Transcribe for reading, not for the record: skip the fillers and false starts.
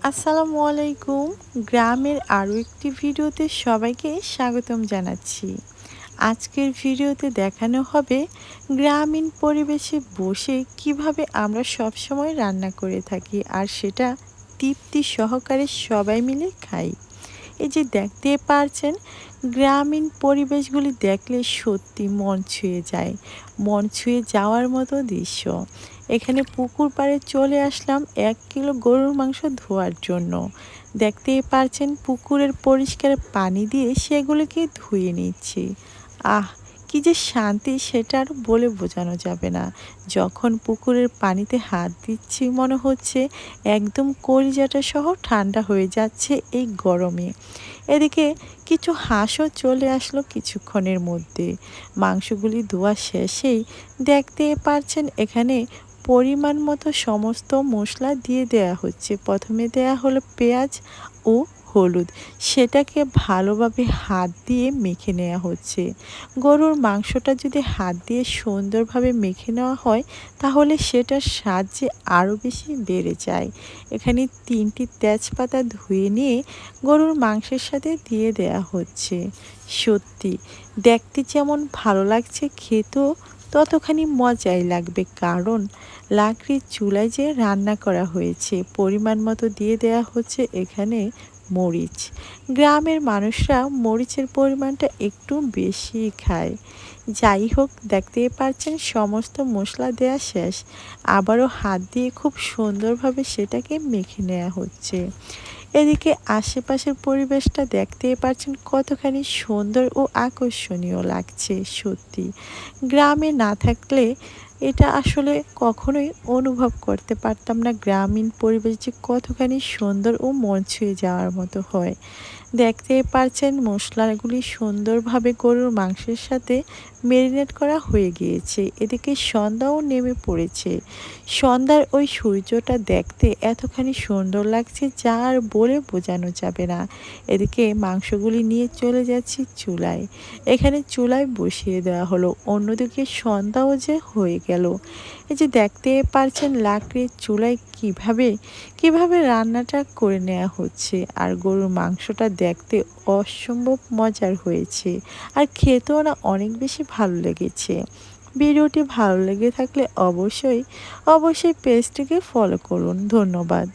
আসসালামু আলাইকুম। গ্রামের আরও একটি ভিডিওতে সবাইকে স্বাগতম জানাচ্ছি। আজকের ভিডিওতে দেখানো হবে গ্রামীণ পরিবেশে বসে কিভাবে আমরা সবসময় রান্না করে থাকি আর সেটা তৃপ্তি সহকারে সবাই মিলে খাই। এই যে দেখতে পারছেন, গ্রামীণ পরিবেশগুলি দেখলে সত্যি মন ছুঁয়ে যায়, মন ছুঁয়ে যাওয়ার মতো দৃশ্য। এখানে পুকুর পাড়ে চলে আসলাম 1 কিলো গরুর মাংস ধোয়ার জন্য। দেখতেই পারছেন পুকুরের পরিষ্কার পানি দিয়ে সেগুলিকে ধুয়ে নিচ্ছি। আহ, কি যে শান্তি সেটা আর বলে বোঝানো যাবে না। যখন পুকুরের পানিতে হাত দিচ্ছি মনে হচ্ছে একদম কলিজাটা সহ ঠান্ডা হয়ে যাচ্ছে এই গরমে। এদিকে কিছু হাঁসও চলে আসলো কিছুক্ষণের মধ্যে। মাংসগুলি ধোয়া শেষেই দেখতে পারছেন এখানে পরিমাণ মতো সমস্ত মশলা দিয়ে দেয়া হচ্ছে। প্রথমে দেয়া হলো পেঁয়াজ ও হলুদ, সেটাকে ভালোভাবে হাত দিয়ে মেখে নেওয়া হচ্ছে। গরুর মাংসটা যদি হাত দিয়ে সুন্দরভাবে মেখে নেওয়া হয় তাহলে সেটার স্বাদ যে আরও বেশি বেড়ে যায়। এখানে 3টি তেজপাতা ধুয়ে নিয়ে গরুর মাংসের সাথে দিয়ে দেয়া হচ্ছে। সত্যি দেখতে যেমন ভালো লাগছে, খেতেও ততখানি মজাই লাগবে, কারণ লাকড়ির চুলায় যে রান্না করা হয়েছে। পরিমাণ মতো দিয়ে দেয়া হচ্ছে এখানে মরিচ। গ্রামের মানুষরা মরিচের পরিমাণটা একটু বেশি খায়। যাই হোক, দেখতেই পাচ্ছেন সমস্ত মশলা দেয়া শেষ। আবারও হাত দিয়ে খুব সুন্দরভাবে সেটাকে মেখে নেওয়া হচ্ছে। এদিকে আশেপাশের পরিবেশটা দেখতেই পাচ্ছেন কতখানি সুন্দর ও আকর্ষণীয় লাগছে। সত্যি গ্রামে না থাকলে এটা আসলে কখনোই অনুভব করতে পারতাম না, গ্রামীণ পরিবেশ যে কতখানি সুন্দর ও মন ছুঁয়ে যাওয়ার মতো হয়। দেখতেই পারছেন মশলাগুলি সুন্দরভাবে গরুর মাংসের সাথে মেরিনেট করা হয়ে গিয়েছে। এদিকে সন্ধ্যাও নেমে পড়েছে। সন্ধ্যার ওই সূর্যটা দেখতে এতখানি সুন্দর লাগছে যা আর বলে বোঝানো যাবে না। এদিকে মাংসগুলি নিয়ে চলে যাচ্ছি চুলায়। এখানে চুলায় বসিয়ে দেওয়া হলো, অন্যদিকে সন্ধ্যাও যে হয়ে গেল। এই যে দেখতে পারছেন লাকড়ির চুলায় কিভাবে রান্নাটা করে নেওয়া হচ্ছে। আর গরুর মাংসটা দেখতে অসম্ভব মজার হয়েছে, আর খেতেও না অনেক বেশি ভালো লেগেছে। ভিডিওটি ভালো লেগে থাকলে অবশ্যই পেজটিকে ফলো করুন। ধন্যবাদ।